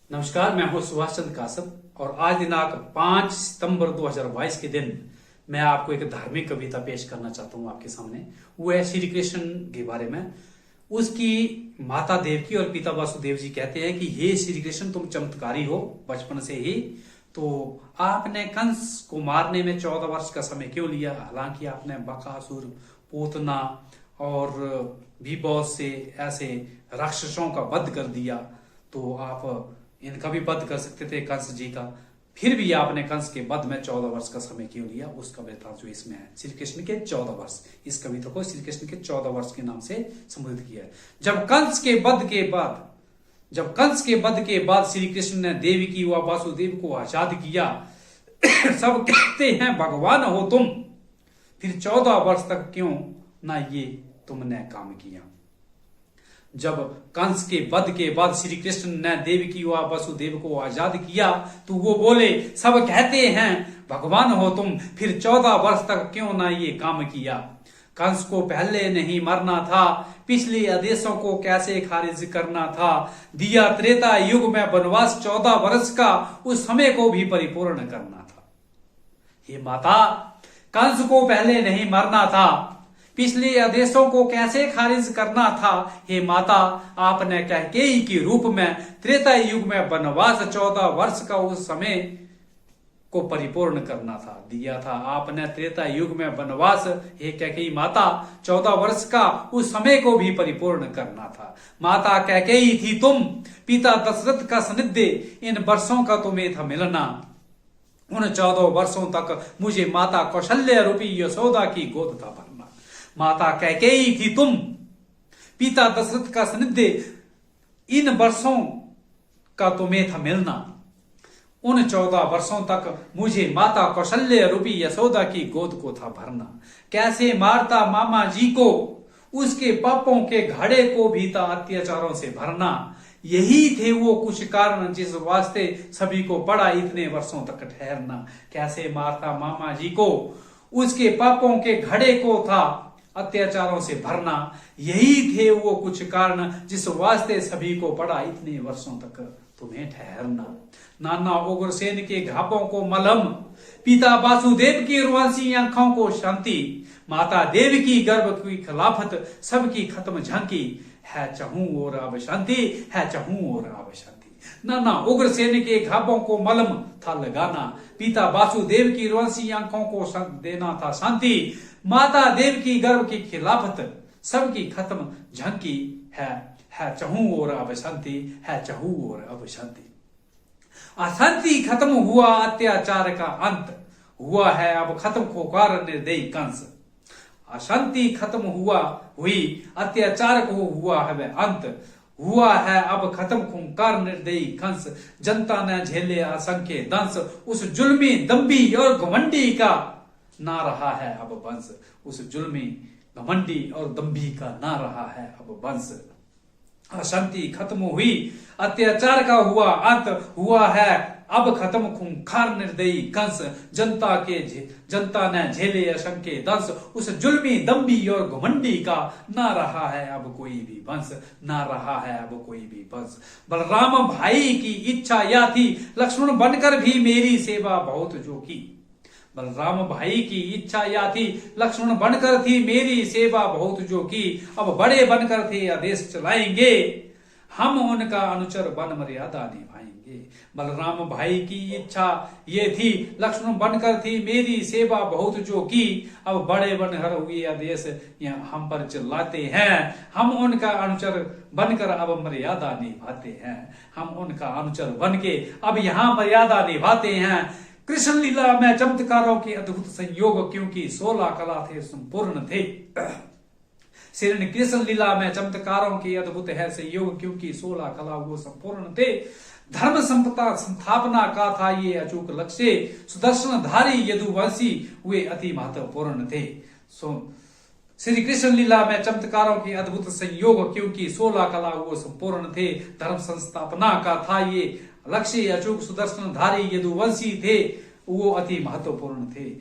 नमस्कार, मैं हूं सुभाष चंद्र कासब और आज दिनांक 5 सितंबर 2022 के दिन मैं आपको एक धार्मिक कविता पेश करना चाहता हूं आपके सामने। वो है श्री कृष्ण के बारे में। उसकी माता देवकी और पिता वासुदेव जी कहते हैं कि हे श्री कृष्ण, तुम चमत्कारी हो बचपन से ही, तो आपने कंस को मारने में 14 वर्ष का समय क्यों लिया? हालांकि आपने बकासुर, पूतना और भी बहुत से ऐसे राक्षसों का वध कर दिया, तो आप इनका भी वध कर सकते थे, कंस जी का। फिर भी आपने कंस के वध में 14 वर्ष का समय क्यों लिया? उसका वृत्तांत जो इसमें है, श्री कृष्ण के 14 वर्ष। इस कविता को श्री कृष्ण के 14 वर्ष के नाम से संबोधित किया है। जब कंस के वध के बाद श्री कृष्ण ने देवकी व वासुदेव को आजाद किया। सब कहते हैं भगवान हो तुम, फिर 14 वर्ष तक क्यों ना ये तुमने काम किया? जब कंस के वध के बाद श्री कृष्ण ने देवकी व वसुदेव को आजाद किया तो वो बोले, सब कहते हैं भगवान हो तुम, फिर 14 वर्ष तक क्यों ना ये काम किया? कंस को पहले नहीं मरना था, पिछले आदेशों को कैसे खारिज करना था? दिया त्रेता युग में वनवास 14 वर्ष का, उस समय को भी परिपूर्ण करना था। हे माता, कंस को पहले नहीं मरना था, पिछले आदेशों को कैसे खारिज करना था? हे माता, आपने कैकेयी के रूप में त्रेता युग में वनवास 14 वर्ष का उस समय को परिपूर्ण करना था, दिया था आपने त्रेता युग में वनवास। हे कैकेयी माता, 14 वर्ष का उस समय को भी परिपूर्ण करना था। माता कैकेयी थी तुम, पिता दशरथ का सानिध्य, इन वर्षों का तुम्हें था मिलना। उन 14 वर्षों तक मुझे माता कौशल्या रूपी यशोदा की गोद था भरना। माता कैकेयी थी तुम, पिता दशरथ का सानिध्य, इन वर्षों का तुम्हें था मिलना। उन 14 वर्षों तक मुझे माता कौशल्या रूपी यशोदा की गोद को था भरना। कैसे मारता मामा जी को, उसके पापों के घड़े को भी था अत्याचारों से भरना। यही थे वो कुछ कारण जिस वास्ते सभी को पड़ा इतने वर्षों तक ठहरना। कैसे मारता मामा जी को, उसके पापों के घड़े को था अत्याचारों से भरना। यही थे वो कुछ कारण जिस वास्ते सभी को पड़ा इतने वर्षों तक तुम्हें ठहरना। नाना उग्रसेन के घावों को मलहम, पिता वासुदेव की उर्वशी आंखों को शांति, माता देव की गर्भ की खिलाफत सबकी खत्म झांकी। है चहूं और अब शांति, है चहूं और अब शांति। नाना उग्रसेन के घावों को मलहम था लगाना, पिता वासुदेव की उर्वशी आंखों को देना था शांति, माता देव की गर्भ की खिलाफत सबकी खत्म झांकी। है चहूं और अब शांति, है चहूं और अब शांति। अशांति खत्म हुआ, अत्याचार का अंत हुआ है अब खत्म खोकार निर्दयी कंस। अशांति खत्म हुई, अत्याचार को हुआ है अंत हुआ है अब खत्म खूंखार निर्दयी कंस। जनता ने झेले असंख्य दंश, उस जुल्मी दंभी और घमंडी का ना रहा है अब वंश। उस जुल्मी घमंडी और दंभी का ना रहा है अब वंश। अशांति खत्म हुई, अत्याचार का हुआ अंत हुआ है अब खत्म खूंखार निर्दयी कंस। जनता ने झेले असंख्य दंश, उस जुल्मी दंभी और घमंडी का ना रहा है अब कोई भी वंश, ना रहा है अब कोई भी वंश। बलराम भाई की इच्छा या थी, लक्ष्मण बनकर भी मेरी सेवा बहुत जो की। बलराम भाई की इच्छा या थी, लक्ष्मण बनकर थी मेरी सेवा बहुत जो की। अब बड़े बनकर थे आदेश चलाएंगे, हम उनका अनुचर बन मर्यादा निभाएंगे। बलराम भाई की इच्छा ये थी, लक्ष्मण बनकर थी मेरी सेवा बहुत जो की। अब बड़े बनकर हुए आदेश हम पर चलाते हैं, हम उनका अनुचर बनकर अब मर्यादा निभाते हैं। हम उनका अनुचर बन के अब यहाँ मर्यादा निभाते हैं। कृष्ण लीला में चमत्कारों के अद्भुत संयोग, क्योंकि 16 कला थे संपूर्ण थे। श्री कृष्ण लीला में चमत्कारों के अद्भुत है संयोग, क्योंकि 16 कला वो संपूर्ण थे। धर्म संपदा संस्थापना का था ये अचूक लक्ष्य, सुदर्शन धारी यदुवंशी वे अति महत्वपूर्ण थे। श्री कृष्ण लीला में चमत्कारों के अद्भुत संयोग, क्योंकि 16 कला वो संपूर्ण थे। धर्म संस्थापना का था ये लक्ष्य, अचूक सुदर्शन धारी यदुवंशी थे, वो अति महत्वपूर्ण थे।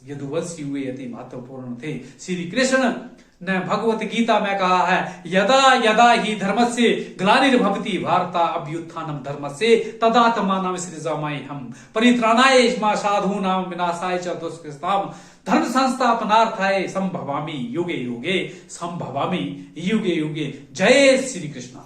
यदुवंशी वे अति महत्वपूर्ण थे। श्री कृष्ण न भगवत गीता में कहा है यदा यदा ही धर्मस्य ग्लानिर्भवति भारत अभ्युत्थानम धर्मस्य तदात्मानं सृजामि हम परित्राणाय साधूनां विनाशाय च दुष्कृताम् धर्म संस्थापनार्थाय संभवामि युगे युगे संभवामि युगे युगे। जय श्री कृष्ण।